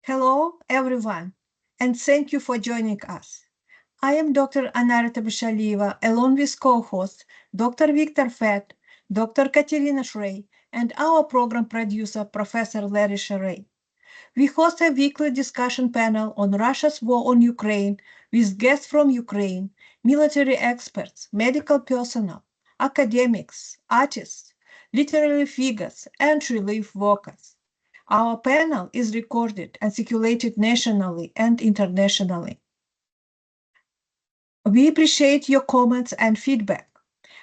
Hello, everyone, and thank you for joining us. I am Dr. Anarita Bishalieva, along with co-hosts Dr. Victor Fett, Dr. Katerina Shrey, and our program producer, Professor Larry Sherray. We host a weekly discussion panel on Russia's war on Ukraine with guests from Ukraine, military experts, medical personnel, academics, artists, literary figures, and relief workers. Our panel is recorded and circulated nationally and internationally. We appreciate your comments and feedback.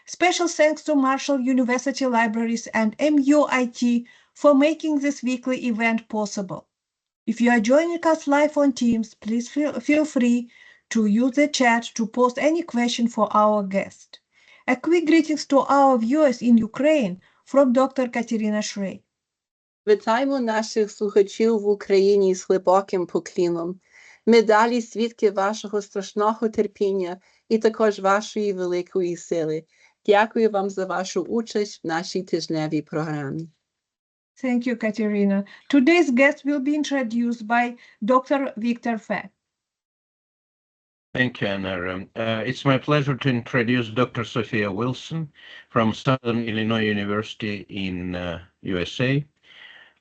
Special thanks to Marshall University Libraries and MUIT for making this weekly event possible. If you are joining us live on Teams, please feel free to use the chat to post any question for our guest. A quick greetings to our viewers in Ukraine from Dr. Katerina Shrey. Вітаємо наших слухачів в Україні з глибоким поклоном. Ми далі свідки вашого страшного терпіння і також вашої великої сили. Дякую вам за вашу участь в нашій тижневій програмі. Thank you, Katerina. Today's guest will be introduced by Dr. Victor Fett. Thank you, Anna. It's my pleasure to introduce Dr. Sophia Wilson from Southern Illinois University in USA.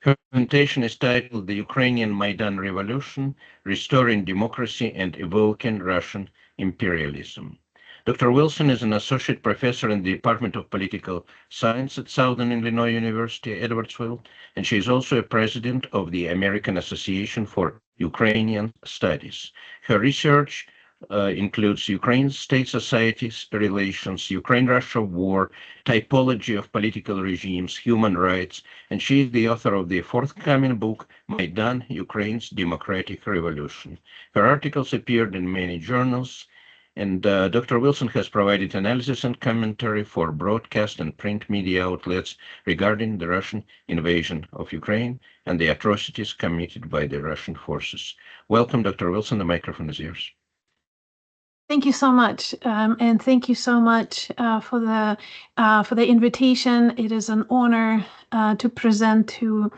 Her presentation is titled The Ukrainian Maidan Revolution, Restoring Democracy and Evoking Russian Imperialism. Dr. Wilson is an associate professor in the Department of Political Science at Southern Illinois University, Edwardsville, and she is also a president of the American Association for Ukrainian Studies. Her research includes Ukraine state societies, relations, Ukraine-Russia war, typology of political regimes, human rights, and she is the author of the forthcoming book, Maidan, Ukraine's Democratic Revolution. Her articles appeared in many journals, and Dr. Wilson has provided analysis and commentary for broadcast and print media outlets regarding the Russian invasion of Ukraine and the atrocities committed by the Russian forces. Welcome, Dr. Wilson. The microphone is yours. Thank you so much, and thank you so much for the invitation. It is an honor to present to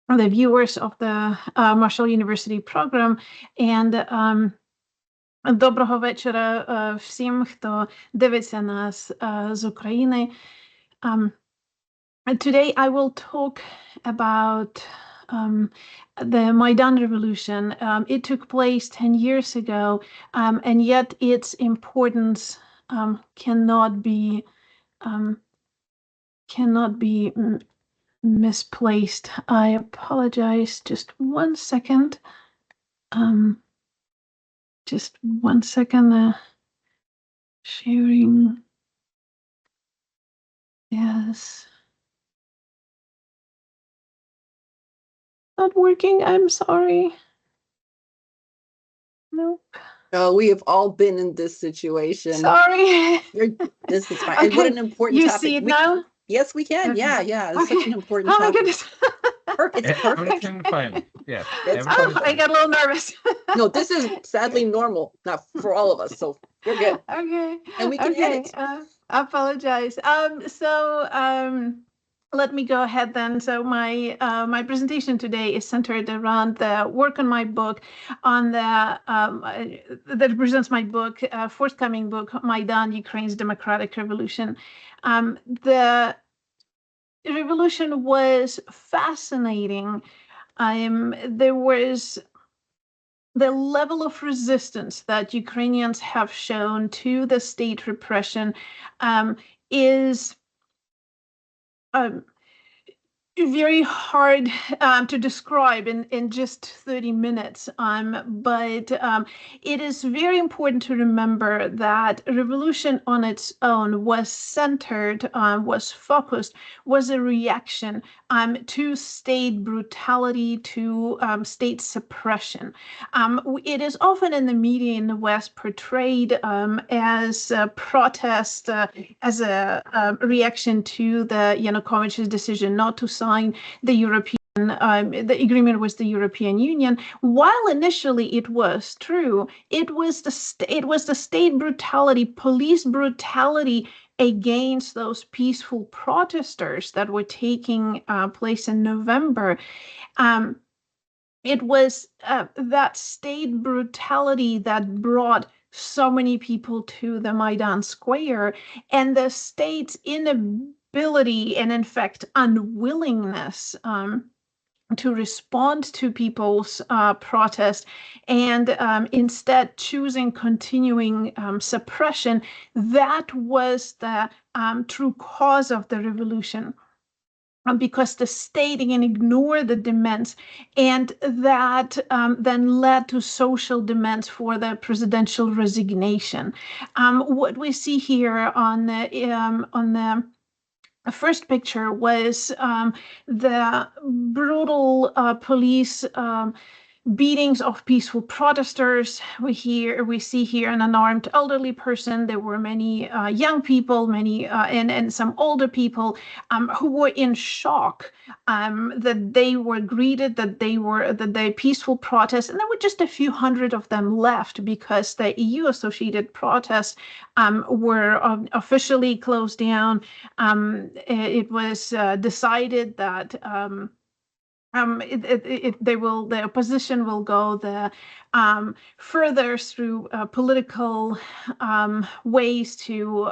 the viewers of the Marshall University program. And доброго вечора всім, хто дивиться нас з України. Today I will talk about the Maidan Revolution. It took place 10 years ago, and yet its importance cannot be misplaced. I apologize. Just 1 second. Just 1 second. Sharing. Yes. Not working. I'm sorry. Nope. Oh, we have all been in this situation. Sorry. This is fine. Okay. And what an important you topic. See it now? Yes, we can. Okay. Yeah. It's such an important Oh my topic. goodness. It's perfect. Everything fine. Yeah. I got a little nervous. No, this is sadly normal, not for all of us. So we're good. Okay. And we can edit. I apologize. Let me go ahead then. So my presentation today is centered around the work on my book, on the that presents my book, forthcoming book, Maidan, Ukraine's Democratic Revolution. The revolution was fascinating. There was the level of resistance that Ukrainians have shown to the state repression is very hard to describe in just 30 minutes, but it is very important to remember that revolution on its own was centered, was focused, was a reaction to state brutality, to state suppression. It is often in the media in the West portrayed as a protest, as a reaction to the Yanukovych's decision not to sign the agreement with the European Union. While initially it was true, it was the state brutality, police brutality against those peaceful protesters that were taking place in November it was that state brutality that brought so many people to the Maidan Square, and the state's inability and, in fact, unwillingness to respond to people's protest, and instead choosing continuing suppression. That was the true cause of the revolution. Because the state can ignore the demands, and that then led to social demands for the presidential resignation. What we see here on the first picture was the brutal police beatings of peaceful protesters. We see here an unarmed elderly person. There were many young people, many and some older people who were in shock that they were greeted, that the peaceful protests, and there were just a few hundred of them left because the EU-associated protests were officially closed down. It was decided that the opposition will go further through political ways to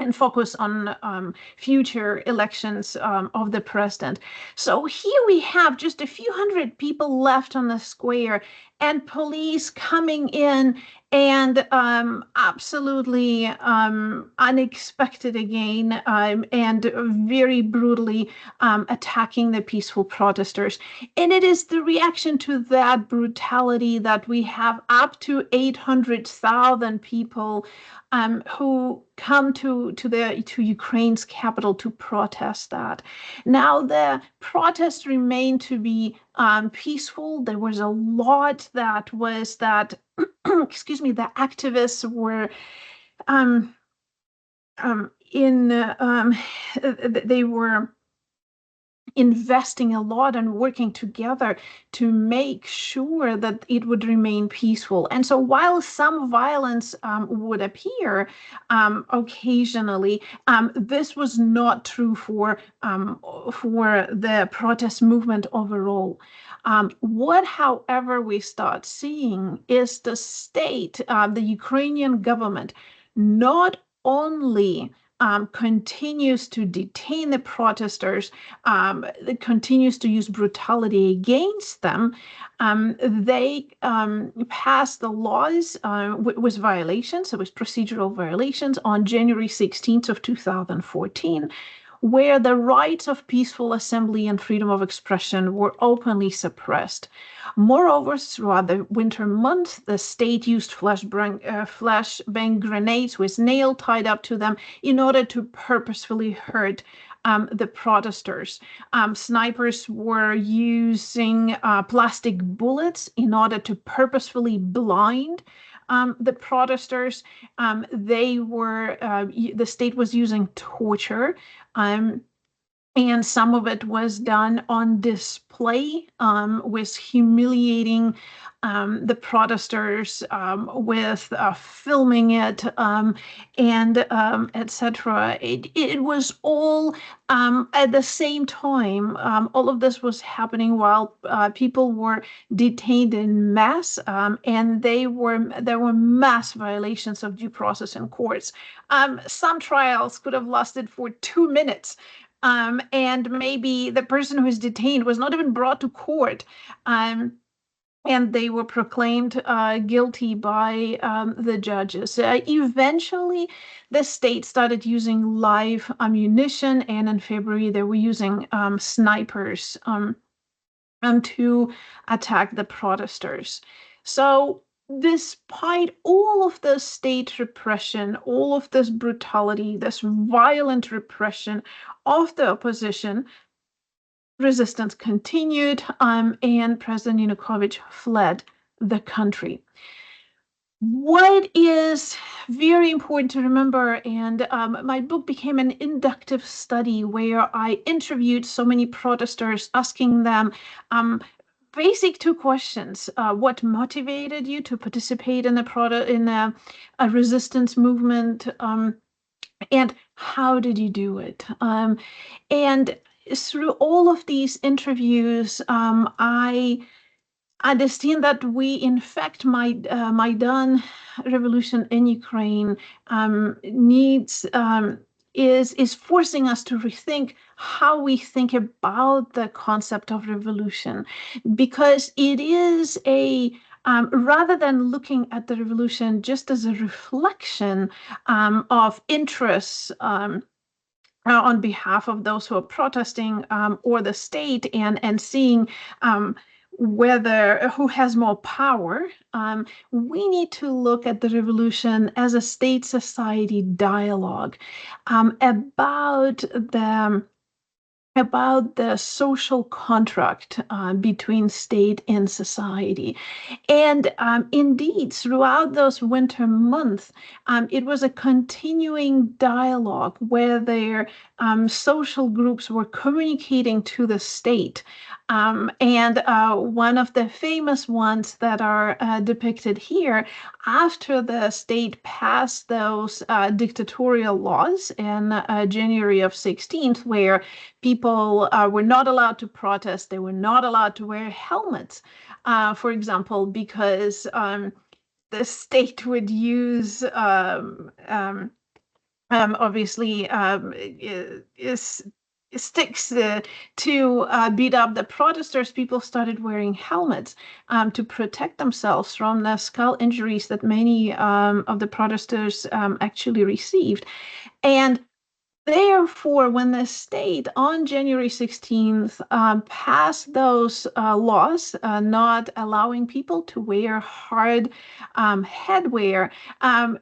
and focus on future elections of the president. So here we have just a few hundred people left on the square, and police coming in and absolutely unexpected again, and very brutally attacking the peaceful protesters. And it is the reaction to that brutality that we have up to 800,000 people who come to Ukraine's capital to protest that. Now the protests remain to be peaceful. There was a lot that was that excuse me, the activists were they were investing a lot and working together to make sure that it would remain peaceful. And so while some violence would appear occasionally, this was not true for the protest movement overall. What, however, we start seeing is the state, the Ukrainian government, not only continues to detain the protesters, continues to use brutality against them. They passed the laws with violations, it was procedural violations, on January 16th of 2014, where the rights of peaceful assembly and freedom of expression were openly suppressed. Moreover, throughout the winter months, the state used flashbang grenades with nails tied up to them in order to purposefully hurt the protesters. Snipers were using plastic bullets in order to purposefully blind the protesters. The state was using torture, and some of it was done on display, with humiliating the protesters, with filming it, and etc. It was all at the same time. All of this was happening while people were detained in mass, and there were mass violations of due process in courts. Some trials could have lasted for 2 minutes. And maybe the person who was detained was not even brought to court, and they were proclaimed guilty by the judges. Eventually, the state started using live ammunition, and in February, they were using snipers to attack the protesters. So despite all of the state repression, all of this brutality, this violent repression of the opposition, resistance continued, and President Yanukovych fled the country. What is very important to remember, and my book became an inductive study where I interviewed so many protesters, asking them basic 2 questions. What motivated you to participate in a resistance movement, and how did you do it? And through all of these interviews, I understand that we, in fact, Maidan revolution in Ukraine is forcing us to rethink how we think about the concept of revolution, because it is rather than looking at the revolution just as a reflection of interests on behalf of those who are protesting or the state, and seeing who has more power, we need to look at the revolution as a state-society dialogue about the social contract between state and society. And indeed, throughout those winter months, it was a continuing dialogue where their social groups were communicating to the state. And one of the famous ones that are depicted here, after the state passed those dictatorial laws in January of 16th, where people were not allowed to protest, they were not allowed to wear helmets, for example, because the state would use obviously sticks to beat up the protesters. People started wearing helmets to protect themselves from the skull injuries that many of the protesters actually received. And therefore, when the state on January 16th passed those laws, not allowing people to wear hard headwear,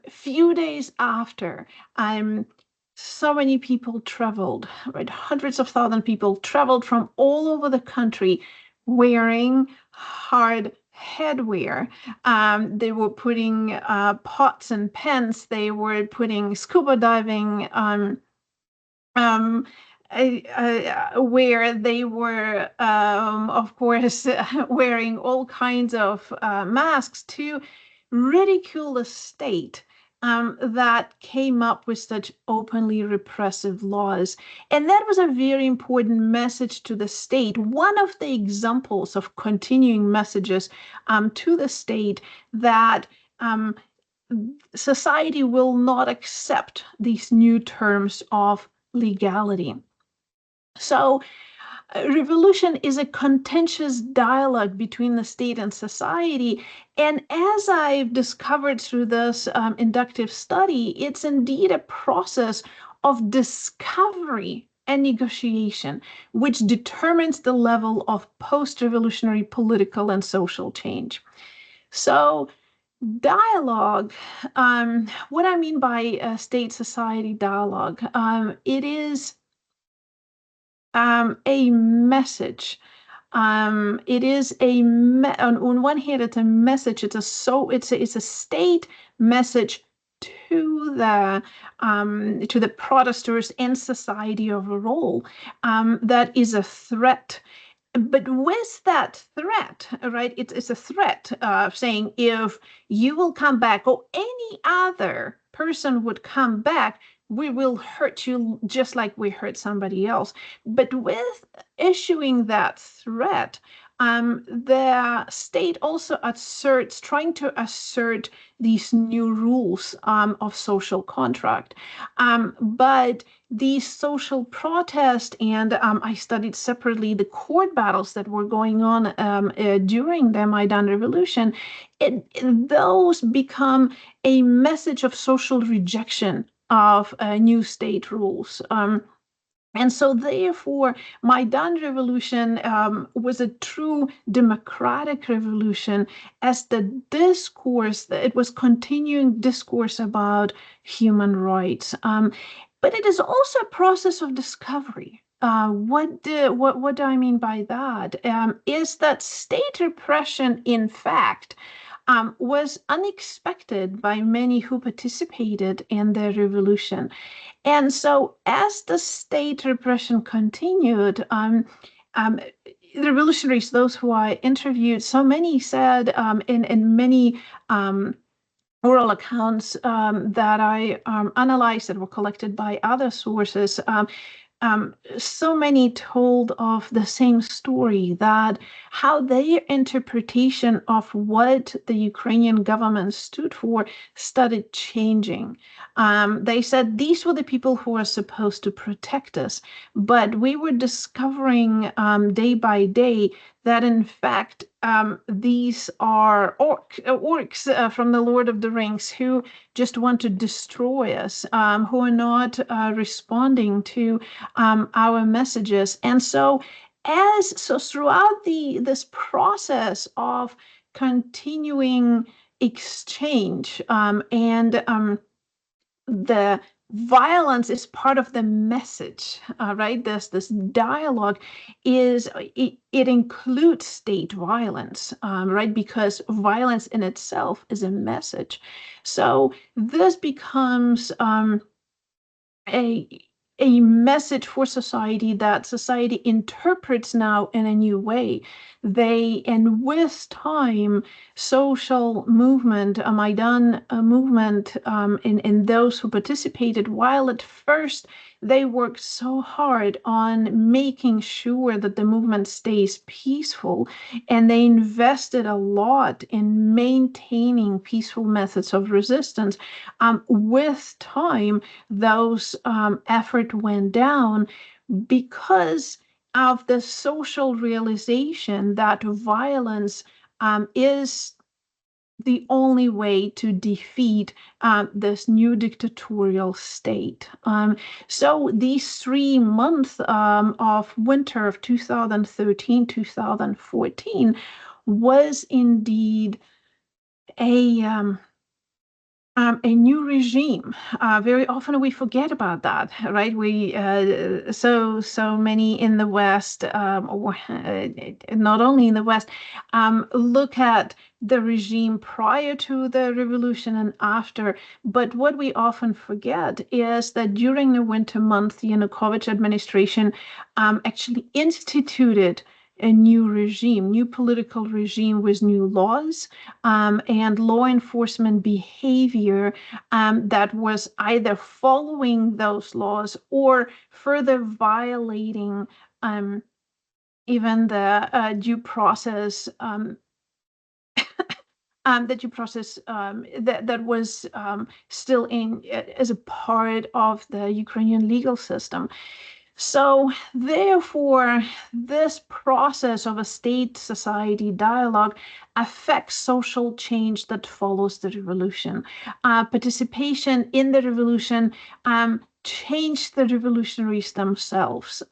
few days after, so many people traveled, right? Hundreds of thousands of people traveled from all over the country wearing hard headwear. They were putting pots and pans, they were putting scuba diving where they were, of course, wearing all kinds of masks to ridicule the state that came up with such openly repressive laws. And that was a very important message to the state. One of the examples of continuing messages to the state that society will not accept these new terms of legality. So revolution is a contentious dialogue between the state and society. And as I've discovered through this inductive study, it's indeed a process of discovery and negotiation, which determines the level of post-revolutionary political and social change. So dialogue, what I mean by state-society dialogue, it is a message. It is on one hand, it's a message. It's a state message to the protesters and society overall that is a threat. But with that threat, right, it's a threat saying if you will come back or any other person would come back, we will hurt you just like we hurt somebody else. But with issuing that threat, the state also trying to assert these new rules of social contract. But these social protests, and I studied separately the court battles that were going on during the Maidan Revolution, those become a message of social rejection of new state rules. And so therefore, Maidan Revolution was a true democratic revolution as the discourse, it was continuing discourse about human rights. But it is also a process of discovery. What do I mean by that? Is that state repression, in fact, was unexpected by many who participated in the revolution. And so as the state repression continued, the revolutionaries, those who I interviewed, so many said in many oral accounts that I analyzed that were collected by other sources, so many told of the same story, that how their interpretation of what the Ukrainian government stood for started changing. They said these were the people who are supposed to protect us, but we were discovering day by day that in fact these are orcs from the Lord of the Rings who just want to destroy us, who are not responding to our messages. And so throughout this process of continuing exchange, and the violence is part of the message, right? This dialogue it includes state violence, right? Because violence in itself is a message. So this becomes a message for society that society interprets now in a new way. And with time, social movement, a Maidan movement, in those who participated, while at first they worked so hard on making sure that the movement stays peaceful, and they invested a lot in maintaining peaceful methods of resistance, with time, those effort went down because of the social realization that violence is the only way to defeat this new dictatorial state. So these 3 months of winter of 2013-2014 was indeed a new regime. Very often we forget about that, right? We so many in the West, or not only in the West, look at the regime prior to the revolution and after. But what we often forget is that during the winter month, the Yanukovych administration actually instituted a new regime, new political regime with new laws, and law enforcement behavior that was either following those laws or further violating even the due process that was still in as a part of the Ukrainian legal system. So therefore, this process of a state-society dialogue affects social change that follows the revolution. Participation in the revolution changed the revolutionaries themselves.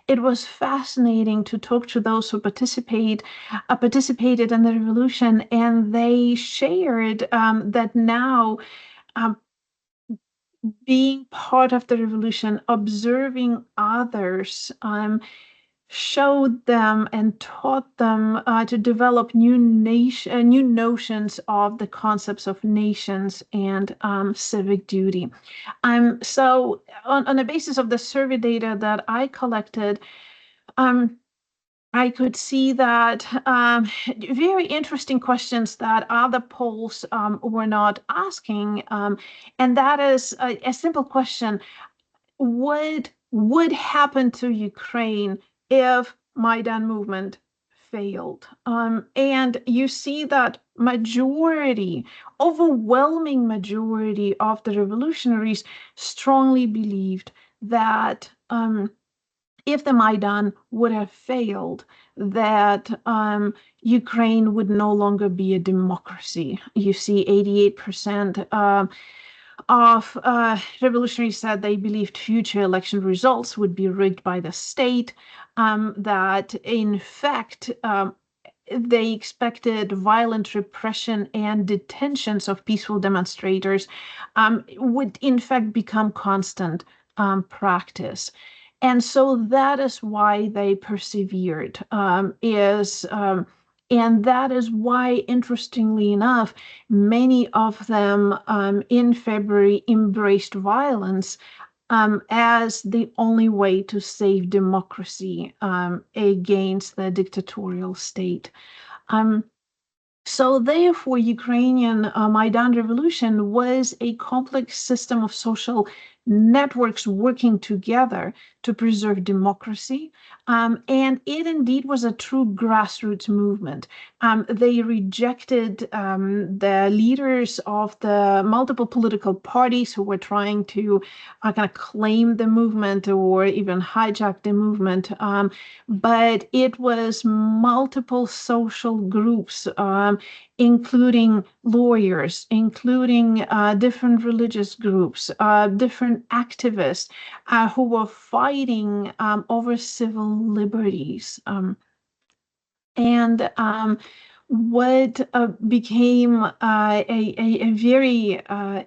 It was fascinating to talk to those who participated in the revolution, and they shared that now being part of the revolution, observing others, showed them and taught them to develop new notions of the concepts of nations and civic duty. So on the basis of the survey data that I collected, I could see that very interesting questions that other polls were not asking, and that is a simple question: what would happen to Ukraine if Maidan movement failed? And you see that overwhelming majority of the revolutionaries strongly believed that if the Maidan would have failed, that Ukraine would no longer be a democracy. You see 88% of revolutionaries said they believed future election results would be rigged by the state, that in fact they expected violent repression and detentions of peaceful demonstrators would in fact become constant practice. And so that is why they persevered, and that is why, interestingly enough, many of them in February embraced violence as the only way to save democracy against the dictatorial state. So therefore, Ukrainian Maidan revolution was a complex system of social networks working together to preserve democracy. And it indeed was a true grassroots movement. They rejected the leaders of the multiple political parties who were trying to kind of claim the movement or even hijack the movement. But it was multiple social groups, including lawyers, including different religious groups, different activists who were fighting over civil liberties. And what became a very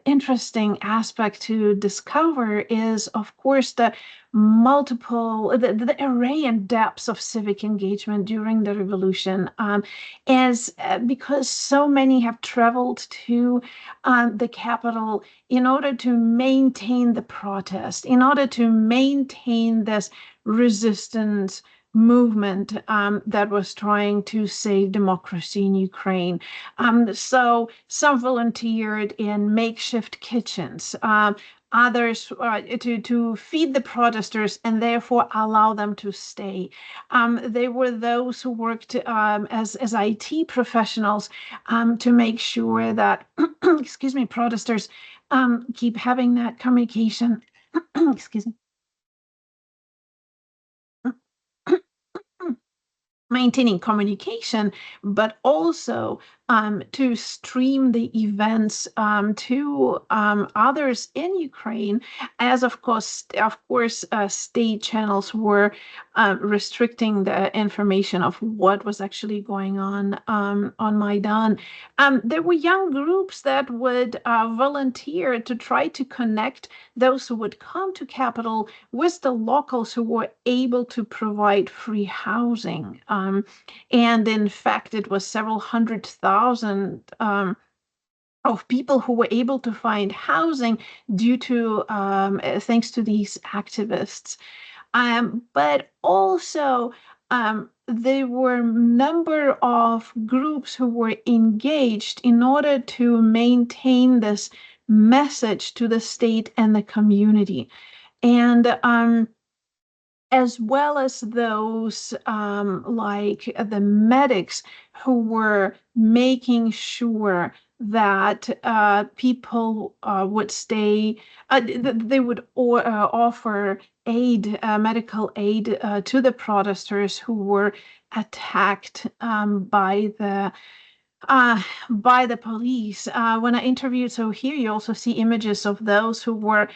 interesting aspect to discover is, of course, the array and depths of civic engagement during the revolution, because so many have traveled to the capital in order to maintain the protest, in order to maintain this resistance movement that was trying to save democracy in Ukraine. So some volunteered in makeshift kitchens, others to feed the protesters and therefore allow them to stay. There were those who worked as IT professionals to make sure that, excuse me, protesters keep having that communication, excuse me, maintaining communication, but also to stream the events to others in Ukraine, as of course, state channels were restricting the information of what was actually going on Maidan. There were young groups that would volunteer to try to connect those who would come to capital with the locals who were able to provide free housing. And in fact, it was several 100,000 of people who were able to find housing due to thanks to these activists. But also there were a number of groups who were engaged in order to maintain this message to the state and the community. And as well as those like the medics who were making sure that people would stay, they would offer aid, medical aid to the protesters who were attacked by the police. When I interviewed, so here you also see images of those who were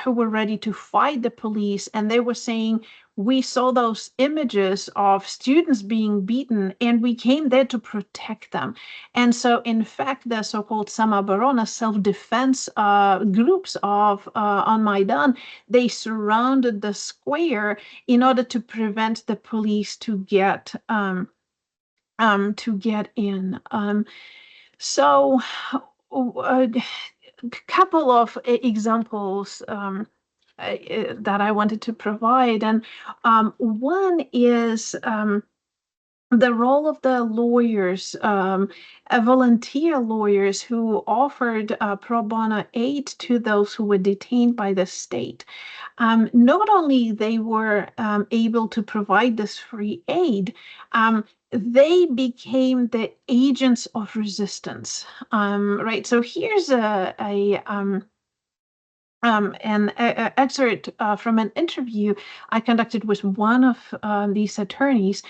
ready to fight the police, and they were saying, we saw those images of students being beaten and we came there to protect them. And so in fact, the so-called Samoborona, self-defense groups of on Maidan, they surrounded the square in order to prevent the police to get in. So a couple of examples that I wanted to provide. And one is the role of the lawyers, volunteer lawyers who offered pro bono aid to those who were detained by the state. Not only they were able to provide this free aid, they became the agents of resistance, right? So here's an excerpt from an interview I conducted with one of these attorneys.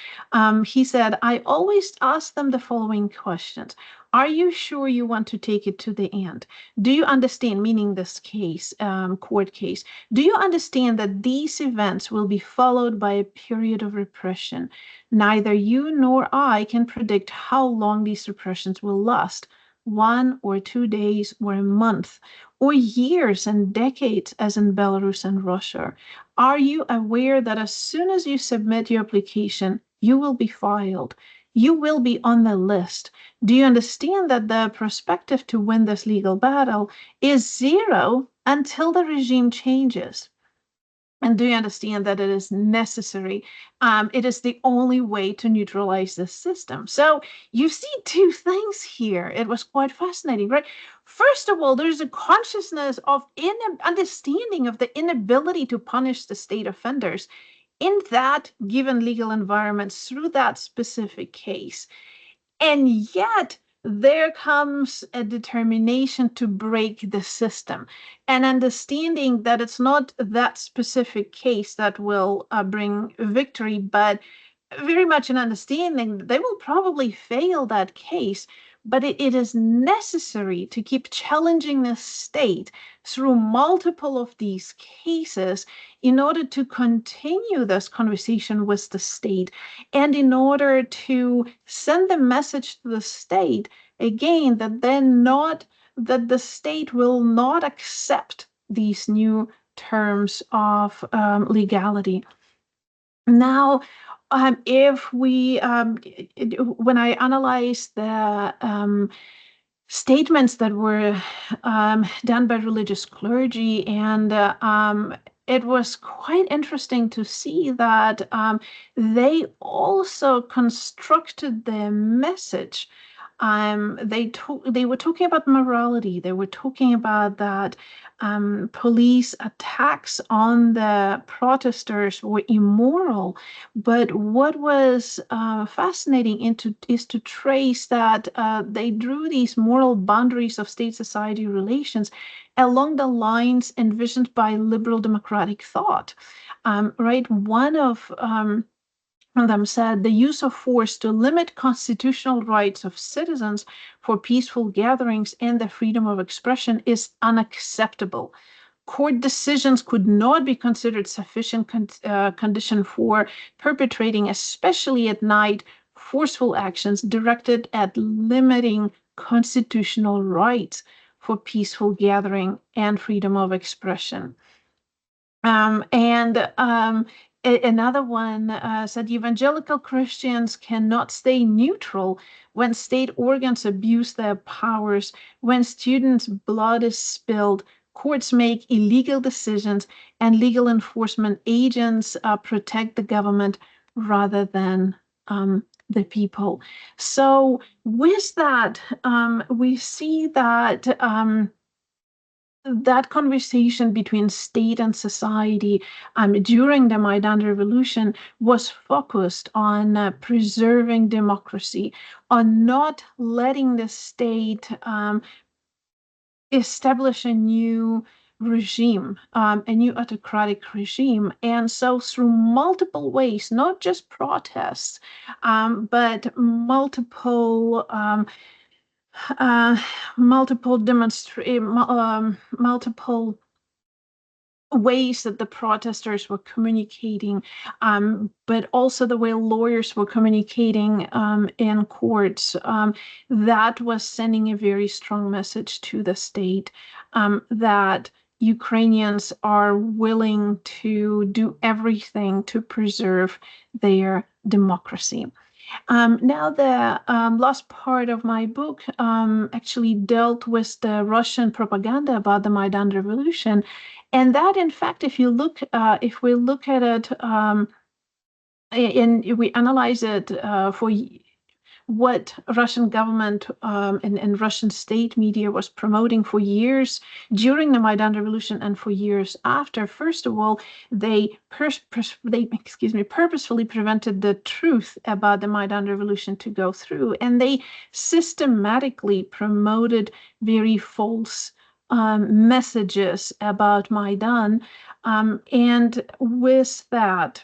He said, I always ask them the following questions. Are you sure you want to take it to the end? Do you understand, meaning this case, court case, do you understand that these events will be followed by a period of repression? Neither you nor I can predict how long these repressions will last, 1 or 2 days or a month, or years and decades, as in Belarus and Russia. Are you aware that as soon as you submit your application, you will be filed? You will be on the list. Do you understand that the perspective to win this legal battle is 0 until the regime changes? And do you understand that it is necessary? It is the only way to neutralize this system. So you see two things here. It was quite fascinating, right? First of all, there's a consciousness of understanding of the inability to punish the state offenders in that given legal environment through that specific case. And yet, there comes a determination to break the system, and understanding that it's not that specific case that will bring victory, but very much an understanding that they will probably fail that case, but it is necessary to keep challenging the state through multiple of these cases in order to continue this conversation with the state, and in order to send the message to the state again that the state will not accept these new terms of legality. Now, if we, when I analyze the statements that were done by religious clergy, and it was quite interesting to see that they also constructed their message. They were talking about morality. They were talking about that police attacks on the protesters were immoral. But what was fascinating is to trace that they drew these moral boundaries of state-society relations along the lines envisioned by liberal democratic thought. Right? One of them said the use of force to limit constitutional rights of citizens for peaceful gatherings and the freedom of expression is unacceptable. Court decisions could not be considered sufficient condition for perpetrating, especially at night, forceful actions directed at limiting constitutional rights for peaceful gathering and freedom of expression. Another one said evangelical Christians cannot stay neutral when state organs abuse their powers, when students' blood is spilled, courts make illegal decisions, and legal enforcement agents protect the government rather than the people. So with that, we see that that conversation between state and society during the Maidan Revolution was focused on preserving democracy, on not letting the state establish a new regime, a new autocratic regime. And so through multiple ways, not just protests, but multiple ways that the protesters were communicating, but also the way lawyers were communicating in courts, that was sending a very strong message to the state that Ukrainians are willing to do everything to preserve their democracy. Now, the last part of my book actually dealt with the Russian propaganda about the Maidan Revolution, and that, in fact, if we look at it and we analyze it for what Russian government and Russian state media was promoting for years during the Maidan Revolution and for years after. First of all, they purposefully prevented the truth about the Maidan Revolution to go through, and they systematically promoted very false messages about Maidan, and with that,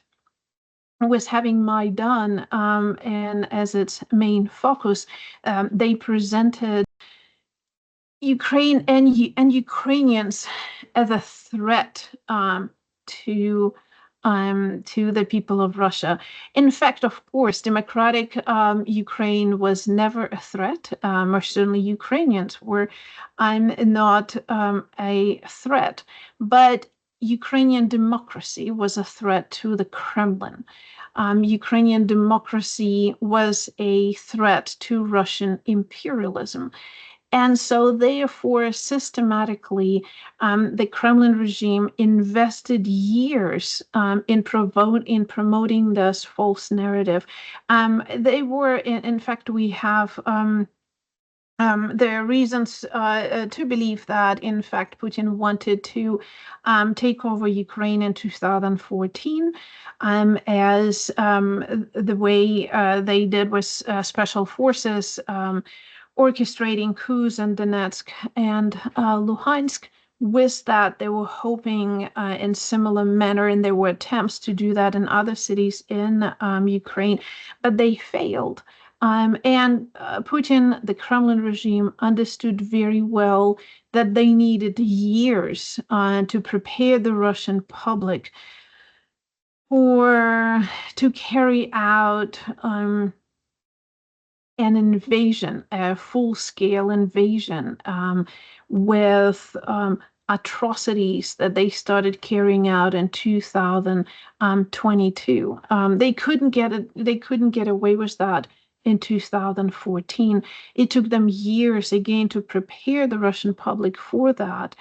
with having Maidan and as its main focus, they presented Ukraine and Ukrainians as a threat to the people of Russia. In fact, of course, democratic Ukraine was never a threat, or certainly Ukrainians were not a threat, but Ukrainian democracy was a threat to the Kremlin. Ukrainian democracy was a threat to Russian imperialism. And so therefore, systematically, the Kremlin regime invested years in promoting this false narrative. They were, in fact, we have there are reasons to believe that, in fact, Putin wanted to take over Ukraine in 2014, as the way they did with special forces orchestrating coups in Donetsk and Luhansk. With that, they were hoping in similar manner, and there were attempts to do that in other cities in Ukraine, but they failed. And Putin, the Kremlin regime, understood very well that they needed years to prepare the Russian public to carry out an invasion, a full-scale invasion, with atrocities that they started carrying out in 2022. They couldn't get away with that in 2014. It took them years again to prepare the Russian public for that.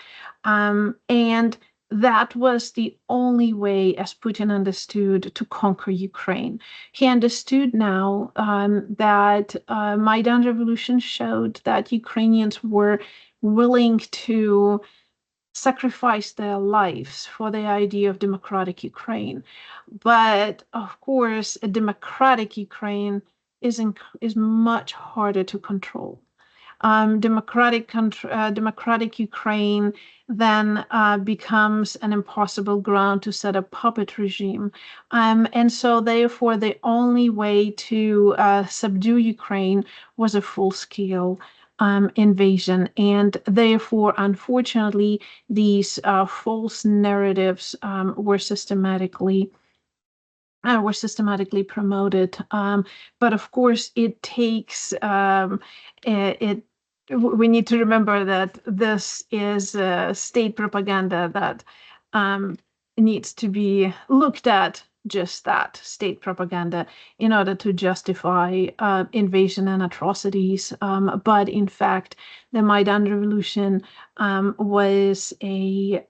And that was the only way, as Putin understood, to conquer Ukraine. He understood now that Maidan revolution showed that Ukrainians were willing to sacrifice their lives for the idea of democratic Ukraine. But of course, a democratic Ukraine is much harder to control. Democratic Ukraine then becomes an impossible ground to set a puppet regime. And so therefore, the only way to subdue Ukraine was a full-scale invasion. And therefore, unfortunately, these false narratives were systematically promoted. But of course, it takes we need to remember that this is state propaganda that needs to be looked at, just that, state propaganda, in order to justify invasion and atrocities. But in fact, the Maidan Revolution was a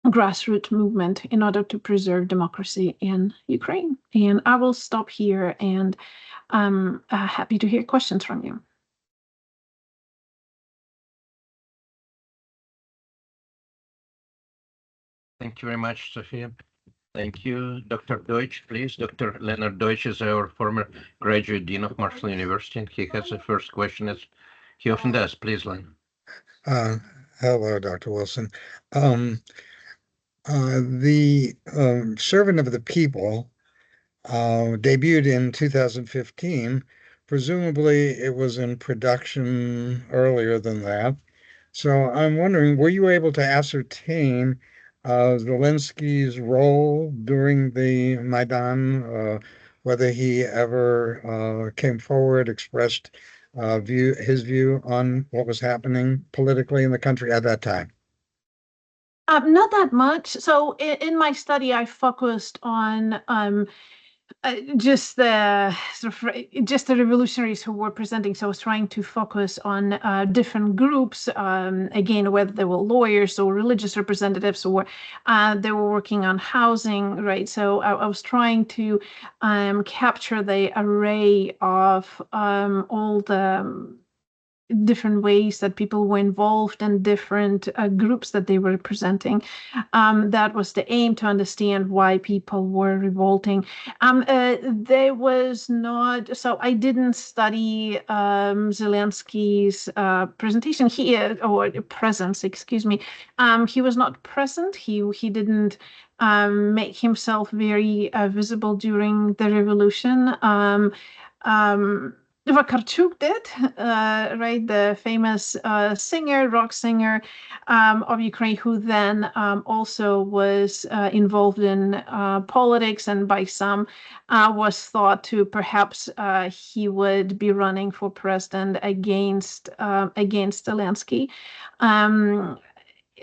grassroots movement in order to preserve democracy in Ukraine. And I will stop here, and I'm happy to hear questions from you. Thank you very much, Sophia. Thank you. Dr. Deutsch, please. Dr. Leonard Deutsch is our former graduate dean of Marshall University, and he has the first question, as he often does. Please, Len. Hello, Dr. Wilson. The Servant of the People debuted in 2015. Presumably, it was in production earlier than that. So I'm wondering, were you able to ascertain Zelensky's role during the Maidan, whether he ever came forward, expressed his view on what was happening politically in the country at that time? Not that much. So in my study, I focused on just the revolutionaries who were presenting. So I was trying to focus on different groups, again, whether they were lawyers or religious representatives, or they were working on housing, right? So I was trying to capture the array of all the different ways that people were involved and different groups that they were representing. That was the aim, to understand why people were revolting. There was not, so I didn't study Zelensky's presentation here, or presence, excuse me. He was not present. He didn't make himself very visible during the revolution. Vakarchuk did, right? The famous rock singer of Ukraine, who then also was involved in politics, and by some was thought to perhaps he would be running for president against Zelensky.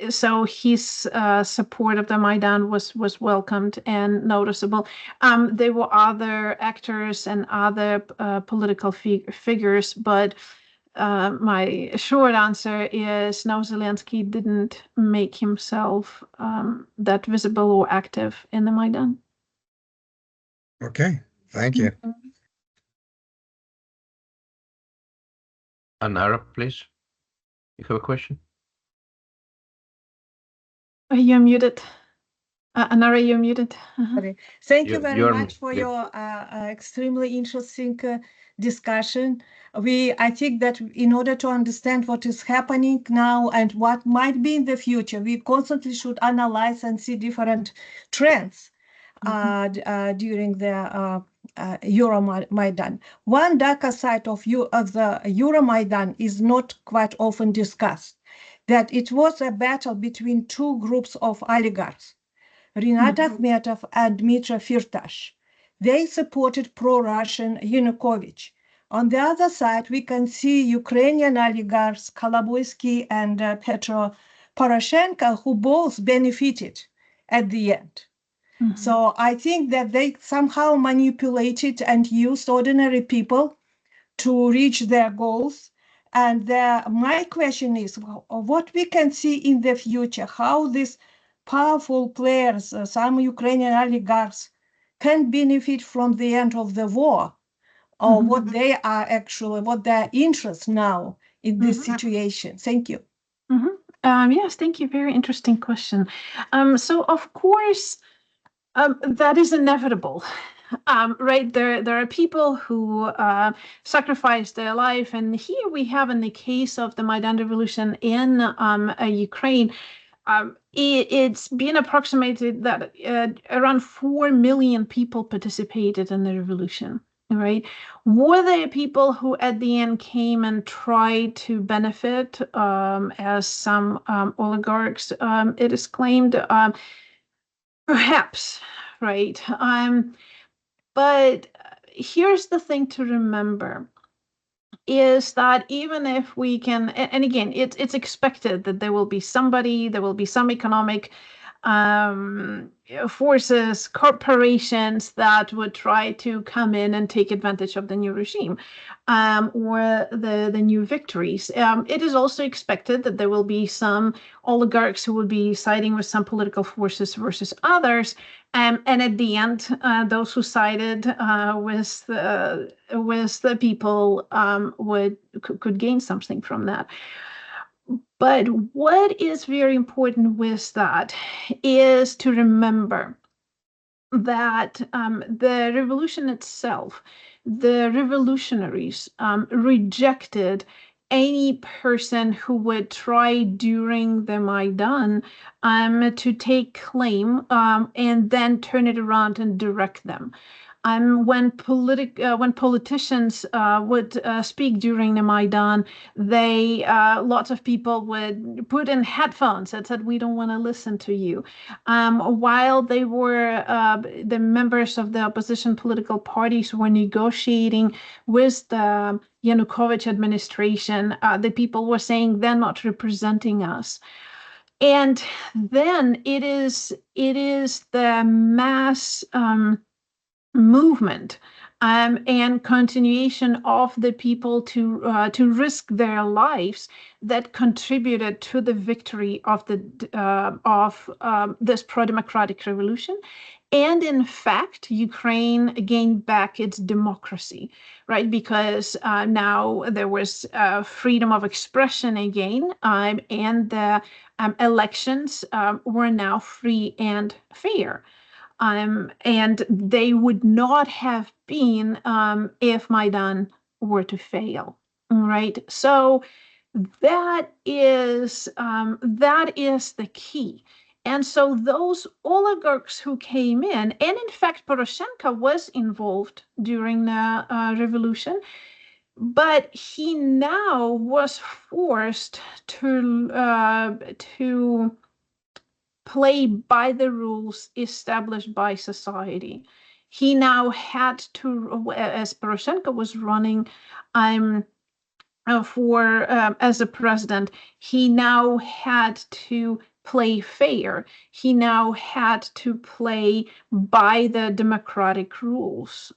So his support of the Maidan was welcomed and noticeable. There were other actors and other political figures, but my short answer is no, Zelensky didn't make himself that visible or active in the Maidan. Okay, thank you. Anara, please. You have a question? You're muted. Anara, you're muted. Sorry. Thank you You- very you're much for muted. your extremely interesting discussion. I think that in order to understand what is happening now and what might be in the future, we constantly should analyze and see different trends during the Euromaidan. One darker side of the Euromaidan is not quite often discussed, that it was a battle between two groups of oligarchs, Rinat Akhmetov and Dmitry Firtash. They supported pro-Russian Yanukovych. On the other side, we can see Ukrainian oligarchs Kolomoisky and Petro Poroshenko, who both benefited at the end. So I think that they somehow manipulated and used ordinary people to reach their goals. And my question is, what we can see in the future, how these powerful players, some Ukrainian oligarchs, can benefit from the end of the war, or what they are actually, what their interests now in this situation. Thank you. Yes, thank you. Very interesting question. So of course, that is inevitable. Right, there are people who sacrifice their life, and here we have, in the case of the Maidan revolution in Ukraine, it's been approximated that around 4 million people participated in the revolution. Right, were there people who at the end came and tried to benefit, as some oligarchs, it is claimed, perhaps, right? But here's the thing to remember, is that even if we can, and again, it's expected that there will be some economic forces, corporations that would try to come in and take advantage of the new regime, or the new victories. It is also expected that there will be some oligarchs who will be siding with some political forces versus others, and at the end, those who sided with the people could gain something from that. But what is very important with that is to remember that the revolution itself, the revolutionaries rejected any person who would try during the Maidan to take claim and then turn it around and direct them. When politicians would speak during the Maidan, lots of people would put in headphones and said, "We don't want to listen to you." While they were the members of the opposition political parties were negotiating with the Yanukovych administration, the people were saying, "They're not representing us." And then it is the mass movement and continuation of the people to risk their lives that contributed to the victory of this pro-democratic revolution. And in fact, Ukraine gained back its democracy, right? Because now there was freedom of expression again, and the elections were now free and fair. And they would not have been if Maidan were to fail, right? So that is the key. And so those oligarchs who came in, and in fact, Poroshenko was involved during the revolution, but he now was forced to play by the rules established by society. He now had to, as Poroshenko was running as a president, he now had to play fair. He now had to play by the democratic rules.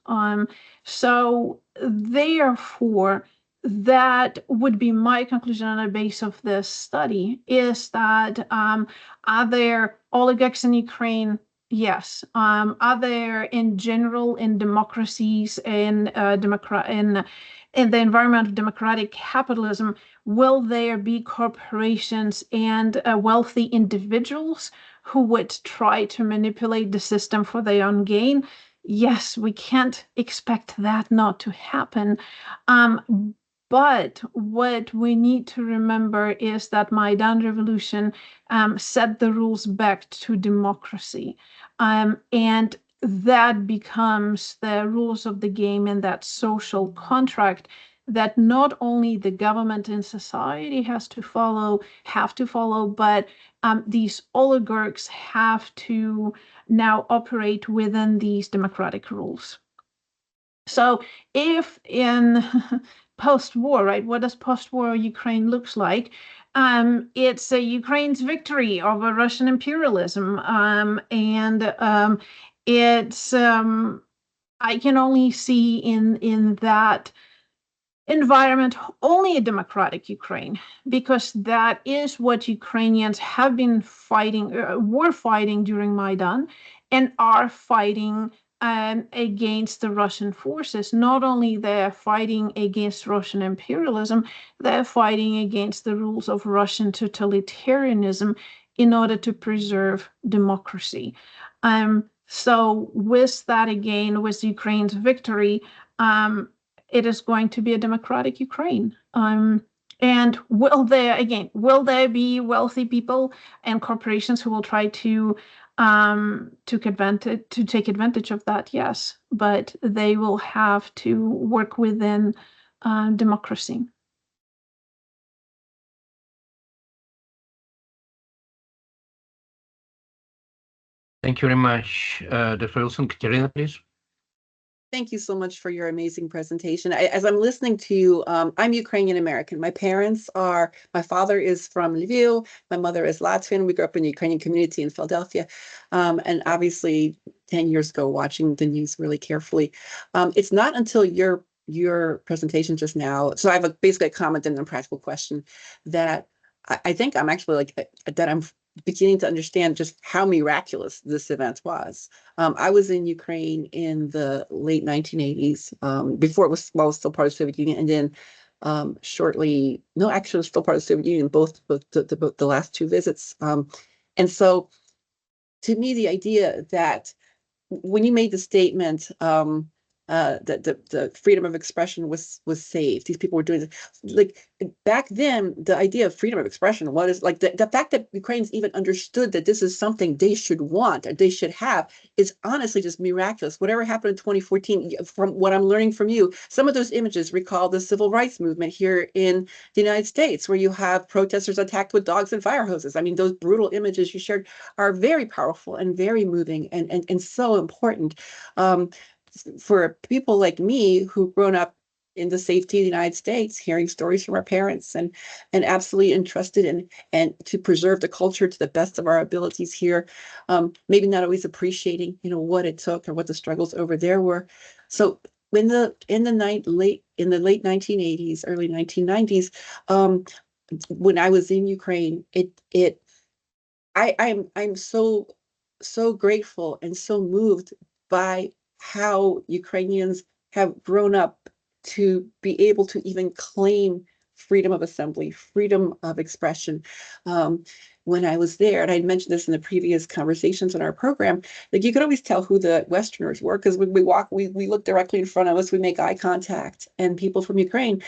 So therefore, that would be my conclusion on the basis of this study, is that are there oligarchs in Ukraine? Yes. Are there in general in democracies in the environment of democratic capitalism, will there be corporations and wealthy individuals who would try to manipulate the system for their own gain? Yes, we can't expect that not to happen. But what we need to remember is that Maidan revolution set the rules back to democracy. And that becomes the rules of the game and that social contract that not only the government and society have to follow, but these oligarchs have to now operate within these democratic rules. So if in post-war, right, what does post-war Ukraine looks like? It's Ukraine's victory over Russian imperialism, and it's I can only see in that environment only a democratic Ukraine, because that is what Ukrainians have been fighting, were fighting during Maidan, and are fighting against the Russian forces. Not only they're fighting against Russian imperialism, they're fighting against the rules of Russian totalitarianism in order to preserve democracy. So with that, again, with Ukraine's victory, it is going to be a democratic Ukraine. And will there be wealthy people and corporations who will try to take advantage of that? Yes, but they will have to work within democracy. Thank you very much. Dr. Wilson. Katerina, please. Thank you so much for your amazing presentation. As I'm listening to you, I'm Ukrainian American. My father is from Lviv, my mother is Latvian. We grew up in the Ukrainian community in Philadelphia. And obviously 10 years ago, watching the news really carefully. It's not until your presentation just now, so I have basically a comment and a practical question, that I think I'm actually that I'm beginning to understand just how miraculous this event was. I was in Ukraine in the late 1980s, before it was still part of the Soviet Union, and then actually it was still part of the Soviet Union, both the last two visits. And so to me, the idea that when you made the statement that the freedom of expression was saved, these people were doing this, like back then, the idea of freedom of expression was like the fact that Ukrainians even understood that this is something they should want or they should have is honestly just miraculous. Whatever happened in 2014, from what I'm learning from you, some of those images recall the civil rights movement here in the United States, where you have protesters attacked with dogs and fire hoses. I mean, those brutal images you shared are very powerful and very moving and so important. For people like me who've grown up in the safety of the United States, hearing stories from our parents and absolutely entrusted in and to preserve the culture to the best of our abilities here, maybe not always appreciating, what it took or what the struggles over there were. So in the late 1980s, early 1990s, when I was in Ukraine, I'm so grateful and so moved by how Ukrainians have grown up to be able to even claim freedom of assembly, freedom of expression. When I was there, and I mentioned this in the previous conversations in our program, like you could always tell who the Westerners were, because when we walk, we look directly in front of us, we make eye contact, and people from Ukraine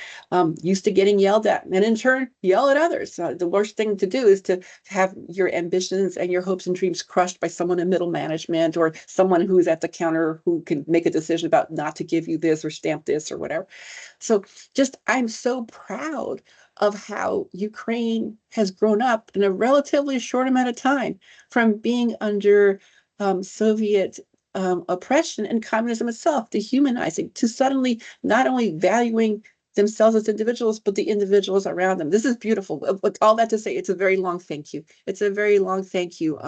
used to getting yelled at, and in turn yell at others. The worst thing to do is to have your ambitions and your hopes and dreams crushed by someone in middle management or someone who is at the counter who can make a decision about not to give you this or stamp this or whatever. So I'm so proud of how Ukraine has grown up in a relatively short amount of time from being under Soviet oppression and communism itself, dehumanizing, to suddenly not only valuing themselves as individuals, but the individuals around them. This is beautiful. With all that to say, it's a very long thank you. It's a very long thank you.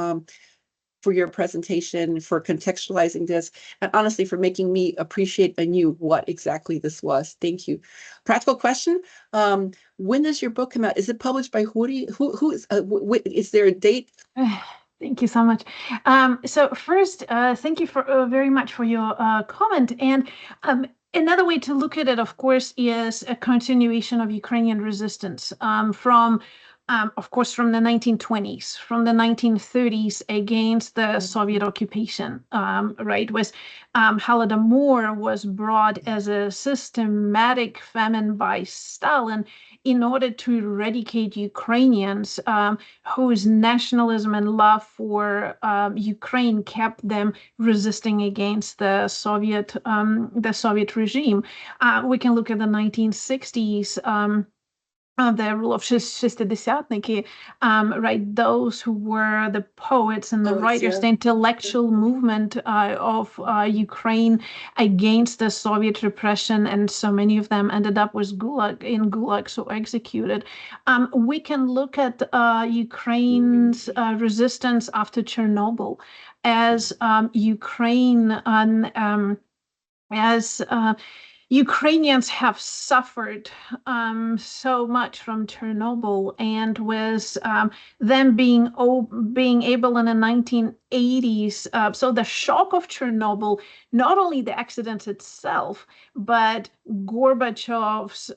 for your presentation, for contextualizing this, and honestly for making me appreciate anew what exactly this was. Thank you. Practical question: when does your book come out? Is it published by who is there a date? Thank you so much. So first, thank you for very much for your comment. And another way to look at it, of course, is a continuation of Ukrainian resistance from of course, from the 1920s, from the 1930s against the Soviet occupation, right? Holodomor was brought as a systematic famine by Stalin in order to eradicate Ukrainians whose nationalism and love for Ukraine kept them resisting against the Soviet regime. We can look at the 1960s. The rule of Шестидесятники, right? Those who were the poets and the writers, the intellectual movement of Ukraine against the Soviet repression, and so many of them ended up with Gulag, so executed. We can look at Ukraine's resistance after Chernobyl as Ukrainians have suffered so much from Chernobyl, and with them being able in the 1980s, so the shock of Chernobyl, not only the accident itself, but Gorbachev's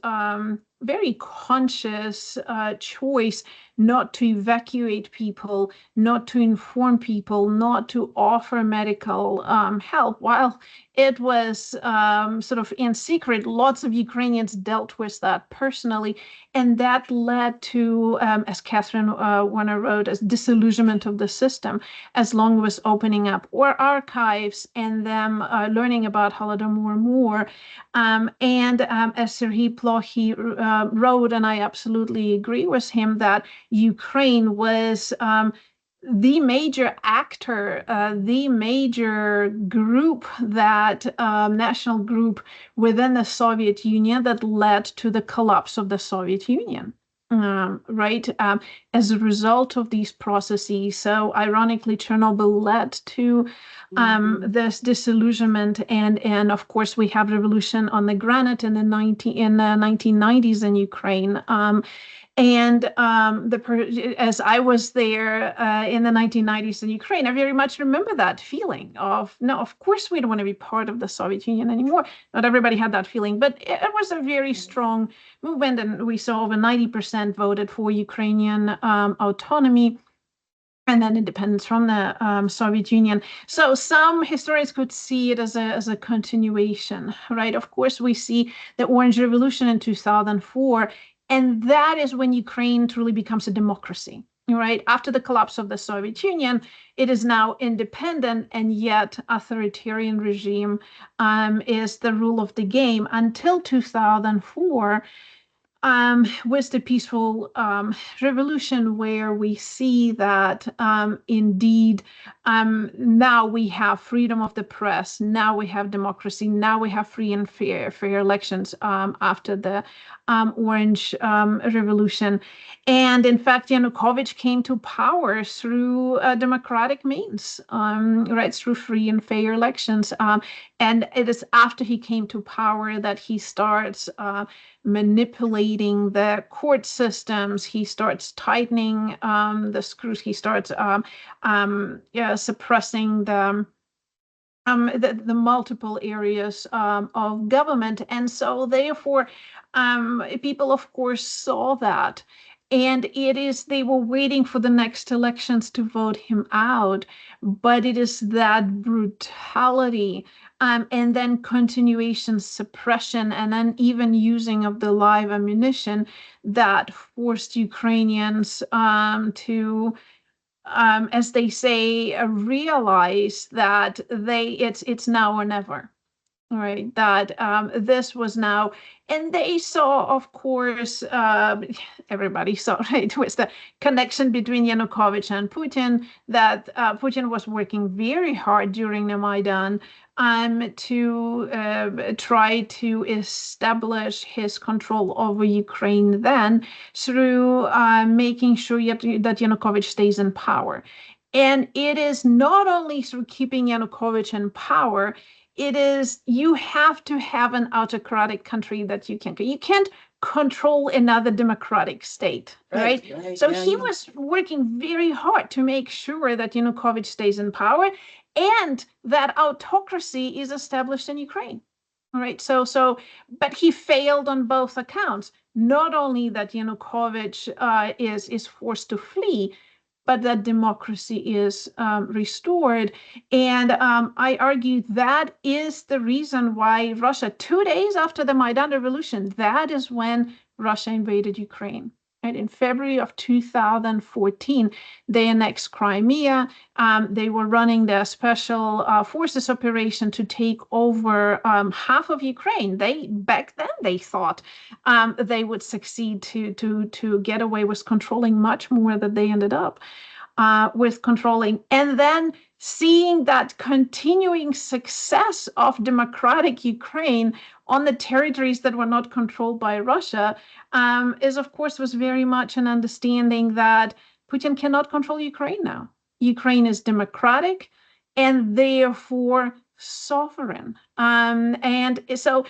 very conscious choice not to evacuate people, not to inform people, not to offer medical help. While it was sort of in secret, lots of Ukrainians dealt with that personally, and that led to, as Catherine Warner wrote, as disillusionment of the system, as long as opening up or archives and them learning about Holodomor more. And as Serhiy Plokhy wrote, and I absolutely agree with him, that Ukraine was the major actor, the major group, that national group within the Soviet Union that led to the collapse of the Soviet Union. Right, as a result of these processes. So ironically, Chernobyl led to this disillusionment, and of course we have revolution on the granite in the 1990s in Ukraine. As I was there in the 1990s in Ukraine, I very much remember that feeling of, no, of course we don't want to be part of the Soviet Union anymore. Not everybody had that feeling, but it was a very strong movement, and we saw over 90% voted for Ukrainian autonomy and then independence from the Soviet Union. So some historians could see it as a continuation, right? Of course, we see the Orange Revolution in 2004, and that is when Ukraine truly becomes a democracy, right? After the collapse of the Soviet Union, it is now independent, and yet authoritarian regime is the rule of the game until 2004. With the peaceful revolution, where we see that indeed now we have freedom of the press, now we have democracy, now we have free and fair elections after the Orange Revolution. And in fact, Yanukovych came to power through democratic means, right, through free and fair elections. And it is after he came to power that he starts manipulating the court systems. He starts tightening the screws. He starts suppressing the multiple areas of government. And so therefore, people, of course, saw that. And they were waiting for the next elections to vote him out. But it is that brutality and then continuation, suppression, and then even using of the live ammunition that forced Ukrainians to, as they say, realize that it's now or never. Right, that this was now, and they saw, of course, everybody saw, right, was the connection between Yanukovych and Putin, that Putin was working very hard during the Maidan to try to establish his control over Ukraine then through making sure that Yanukovych stays in power. And it is not only through keeping Yanukovych in power, it is, you have to have an autocratic country that you can't control another democratic state, right? So he was working very hard to make sure that Yanukovych stays in power and that autocracy is established in Ukraine. All right, but he failed on both accounts. Not only that Yanukovych is forced to flee, but that democracy is restored. And I argue that is the reason why Russia, 2 days after the Maidan Revolution, that is when Russia invaded Ukraine. And in February of 2014, they annexed Crimea. They were running their special forces operation to take over half of Ukraine. Back then they thought they would succeed to get away with controlling much more than they ended up with controlling. And then seeing that continuing success of democratic Ukraine on the territories that were not controlled by Russia was very much an understanding that Putin cannot control Ukraine now. Ukraine is democratic and therefore sovereign. And so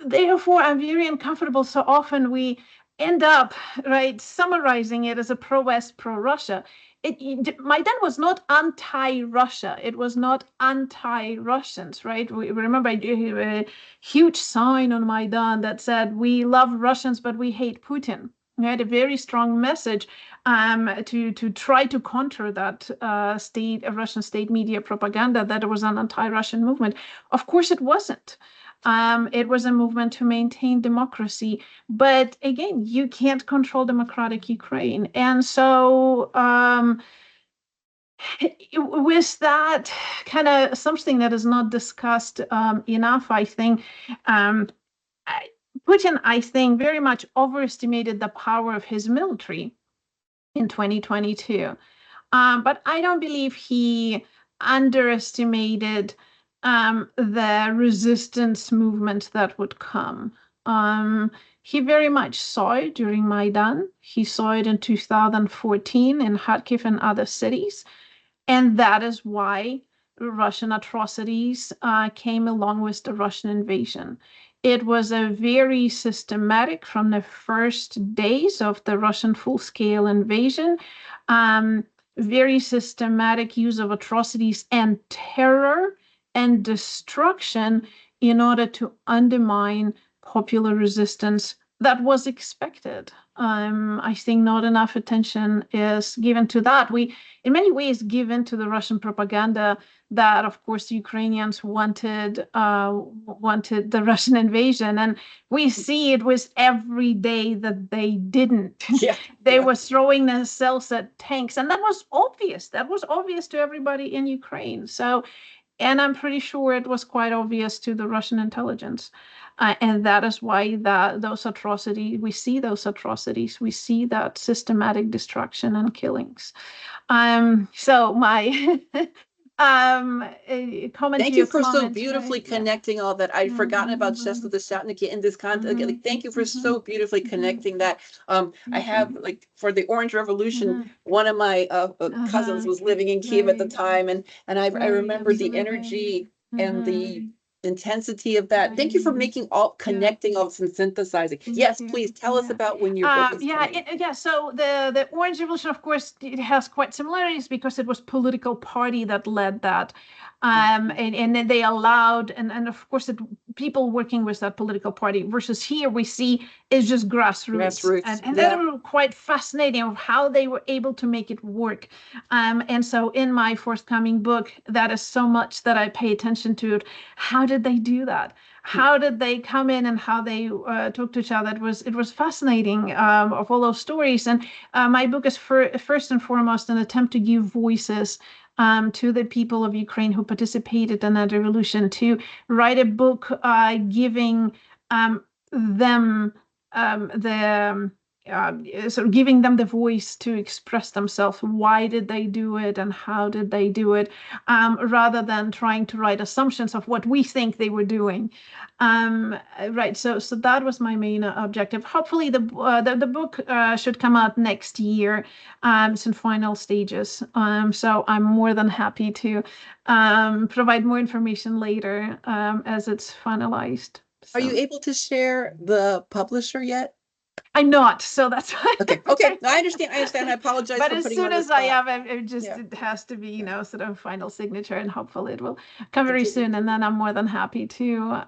therefore I'm very uncomfortable. So often we end up, right, summarizing it as a pro-West, pro-Russia. Maidan was not anti-Russia. It was not anti-Russians, right? We remember a huge sign on Maidan that said, "We love Russians, but we hate Putin." We had a very strong message to try to counter that Russian state media propaganda that it was an anti-Russian movement. Of course, it wasn't. It was a movement to maintain democracy. But again, you can't control democratic Ukraine. And so with that kind of something that is not discussed enough, I think, Putin, I think, very much overestimated the power of his military in 2022. But I don't believe he underestimated the resistance movement that would come. He very much saw it during Maidan. He saw it in 2014 in Kharkiv and other cities. And that is why Russian atrocities came along with the Russian invasion. It was a very systematic, from the first days of the Russian full-scale invasion, very systematic use of atrocities and terror and destruction in order to undermine popular resistance that was expected. I think not enough attention is given to that. We, in many ways, give in to the Russian propaganda that, of course, the Ukrainians wanted the Russian invasion, and we see it was every day that they didn't. They were throwing themselves at tanks, and that was obvious. That was obvious to everybody in Ukraine. So, and I'm pretty sure it was quite obvious to the Russian intelligence. And that is why those atrocities, we see that systematic destruction and killings. So my comment. Thank you for so beautifully connecting all that. I'd forgotten about Shesta the Shatniki in this context. Like, thank you for so beautifully connecting that. I have, like, for the Orange Revolution, one of my cousins was living in Kiev at the time, and I remember the energy and the intensity of that. Thank you for making connecting all this and synthesizing. Yes, please tell us about when your book is so the Orange Revolution, of course, it has quite similarities because it was political party that led that. And then they allowed, and of course, people working with that political party, versus here we see is just grassroots. And that was quite fascinating of how they were able to make it work. And so in my forthcoming book, that is so much that I pay attention to it. How did they do that? How did they come in and how they talk to each other? It was fascinating of all those stories. And my book is first and foremost an attempt to give voices to the people of Ukraine who participated in that revolution, to write a book giving them the sort of giving them the voice to express themselves. Why did they do it and how did they do it, rather than trying to write assumptions of what we think they were doing. Right. So that was my main objective. Hopefully, the book should come out next year. It's in final stages. So I'm more than happy to provide more information later as it's finalized. Are you able to share the publisher yet? I'm not, so that's why. Okay. Okay. I understand. I apologize But for as putting you soon on the as I spot. have, it has to be, sort of final signature, and hopefully it will come very soon. And then I'm more than happy to,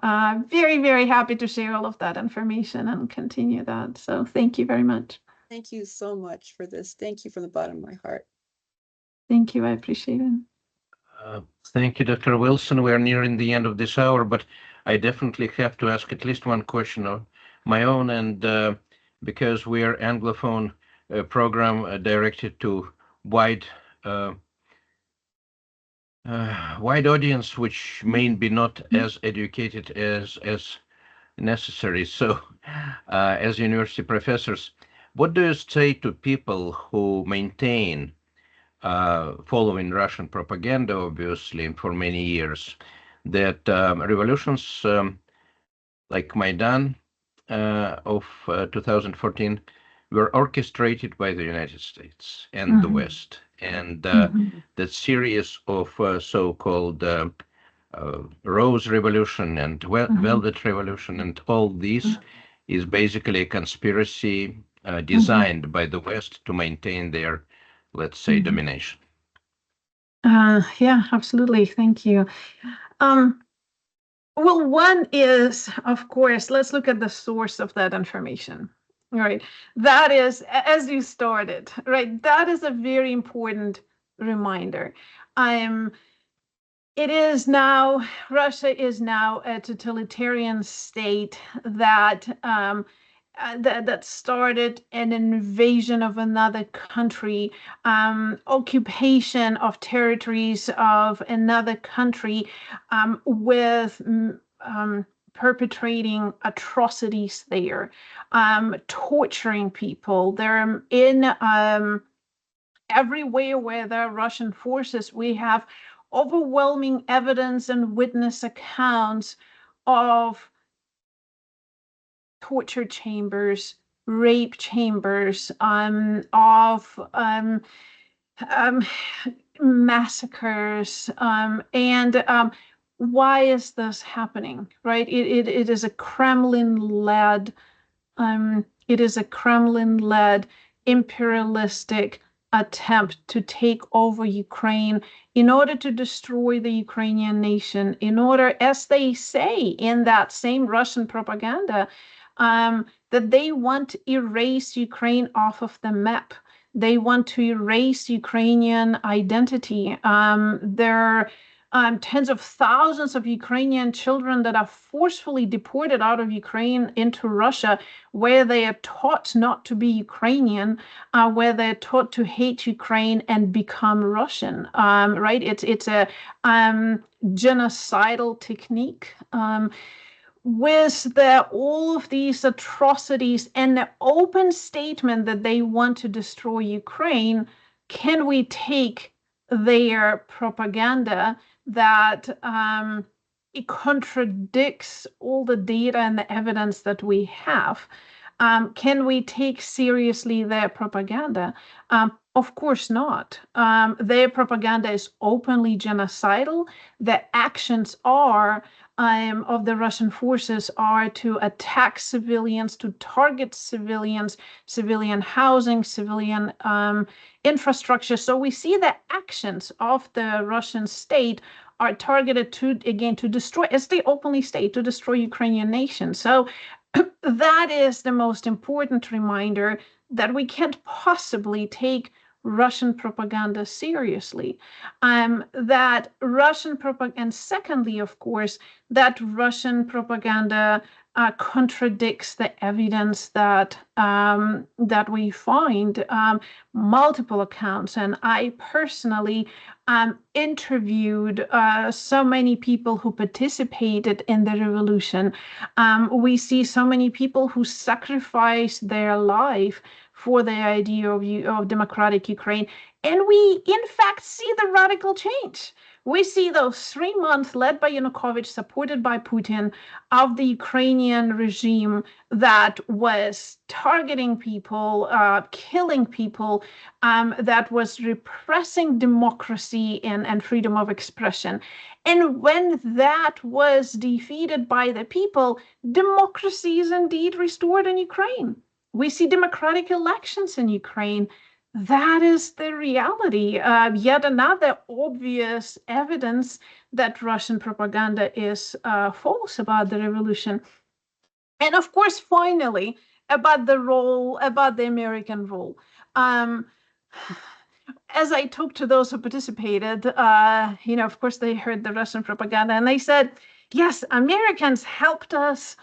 very, very happy to share all of that information and continue that. So thank you very much. Thank you so much for this. Thank you from the bottom of my heart. Thank you. I appreciate it. Thank you, Dr. Wilson. We are nearing the end of this hour, but I definitely have to ask at least one question of my own, and because we are Anglophone program directed to wide audience, which may be not as educated as necessary. So, as university professors, what do you say to people who maintain, following Russian propaganda, obviously, for many years, that revolutions like Maidan of 2014 were orchestrated by the United States and the West, and that series of so-called Rose Revolution and Velvet Revolution and all these is basically a conspiracy designed by the West to maintain their, let's say, domination? Yeah, absolutely. Thank you. Well, one is, of course, let's look at the source of that information. Right. That is, as you started, right? That is a very important reminder. It is now, Russia is now a totalitarian state that that started an invasion of another country, occupation of territories of another country, with perpetrating atrocities there, torturing people. They're in everywhere where there are Russian forces. We have overwhelming evidence and witness accounts of torture chambers, rape chambers, of massacres, and why is this happening? Right? It is a Kremlin-led, imperialistic attempt to take over Ukraine in order to destroy the Ukrainian nation, in order, as they say in that same Russian propaganda, that they want to erase Ukraine off of the map. They want to erase Ukrainian identity. There are tens of thousands of Ukrainian children that are forcefully deported out of Ukraine into Russia, where they are taught not to be Ukrainian, where they're taught to hate Ukraine and become Russian. Right? It's a genocidal technique. With all of these atrocities and the open statement that they want to destroy Ukraine, can we take their propaganda that it contradicts all the data and the evidence that we have? Can we take seriously their propaganda? Of course not. Their propaganda is openly genocidal. The actions are of the Russian forces are to attack civilians, to target civilians, civilian housing, civilian infrastructure. So we see the actions of the Russian state are targeted to destroy, as they openly state, to destroy Ukrainian nation. So that is the most important reminder, that we can't possibly take Russian propaganda seriously. That Russian propaganda, and secondly, of course, that Russian propaganda contradicts the evidence that that we find, multiple accounts. And I personally interviewed so many people who participated in the revolution. We see so many people who sacrificed their life for the idea of democratic Ukraine. And we, in fact, see the radical change. We see those 3 months led by Yanukovych, supported by Putin, of the Ukrainian regime that was targeting people, killing people, that was repressing democracy and freedom of expression. And when that was defeated by the people, democracy is indeed restored in Ukraine. We see democratic elections in Ukraine. That is the reality. Yet another obvious evidence that Russian propaganda is false about the revolution. And of course, finally, about the American role. As I talked to those who participated, of course, they heard the Russian propaganda and they said, yes, Americans helped us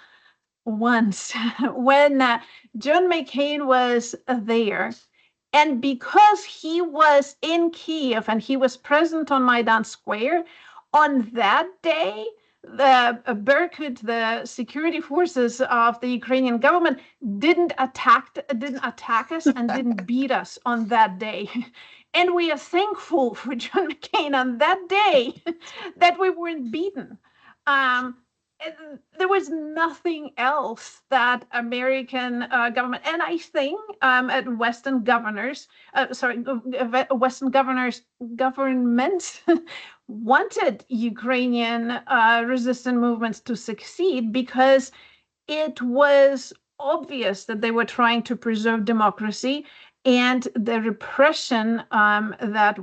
once when John McCain was there. And because he was in Kiev and he was present on Maidan Square, on that day, the Berkut, the security forces of the Ukrainian government, didn't attack us and didn't beat us on that day. And we are thankful for John McCain on that day that we weren't beaten. There was nothing else that American government, and I think Western governments wanted Ukrainian resistance movements to succeed because it was obvious that they were trying to preserve democracy, and the repression that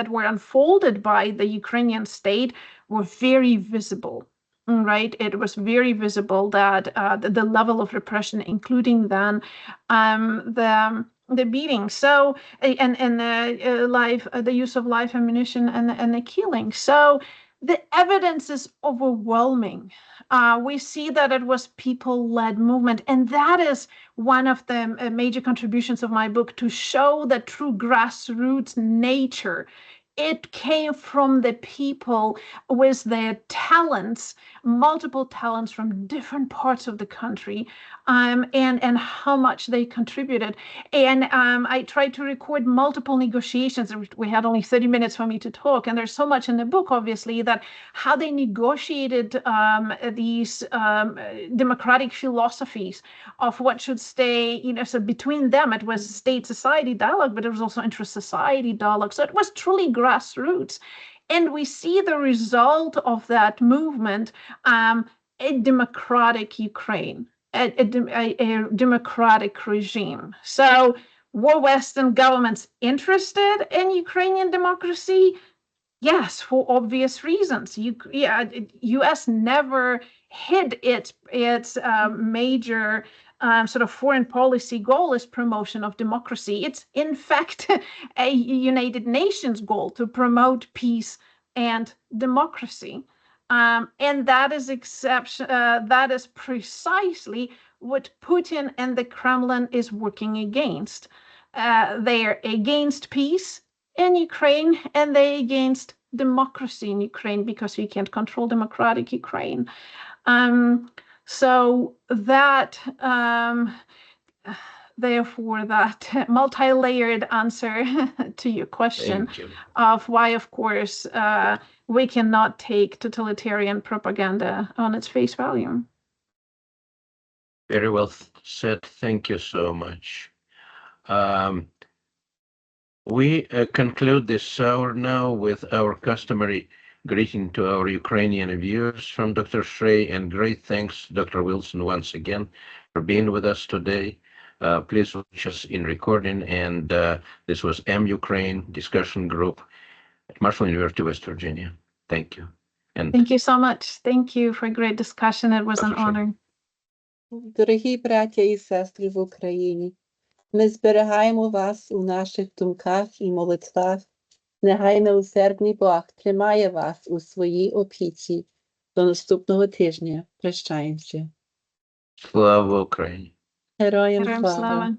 were unfolded by the Ukrainian state were very visible. Right, it was very visible that the level of repression, including then the beating, so and the use of live ammunition and the killing. So the evidence is overwhelming. We see that it was people-led movement, and that is one of the major contributions of my book, to show the true grassroots nature. It came from the people with their talents, multiple talents from different parts of the country, and how much they contributed. And I tried to record multiple negotiations. We had only 30 minutes for me to talk, and there's so much in the book, obviously, that how they negotiated these democratic philosophies of what should stay, so between them, it was state-society dialogue, but it was also inter-society dialogue. So it was truly grassroots. And we see the result of that movement, a democratic Ukraine, a democratic regime. So were Western governments interested in Ukrainian democracy? Yes, for obvious reasons. U.S. never hid its major sort of foreign policy goal is promotion of democracy. It's in fact a United Nations goal to promote peace and democracy, and that is precisely what Putin and the Kremlin is working against. They're against peace in Ukraine, and they're against democracy in Ukraine because you can't control democratic Ukraine. So that, therefore, that multi-layered answer to your question of why, of course, we cannot take totalitarian propaganda on its face value. Very well said. Thank you so much. We conclude this hour now with our customary greeting to our Ukrainian viewers from Dr. Shrey, and great thanks, Dr. Wilson, once again for being with us today. Please watch us in recording, and this was MUkraine discussion group at Marshall University, West Virginia. Thank you. And thank you so much. Thank you for a great discussion. It was an honor. Дорогі браття і сестри в Україні, Ми зберігаємо вас у наших думках і молитвах. Нехай милосердний Бог тримає вас у своїй опіці. До наступного тижня. Прощаємося. Слава Україні! Героям Героям слава! слава!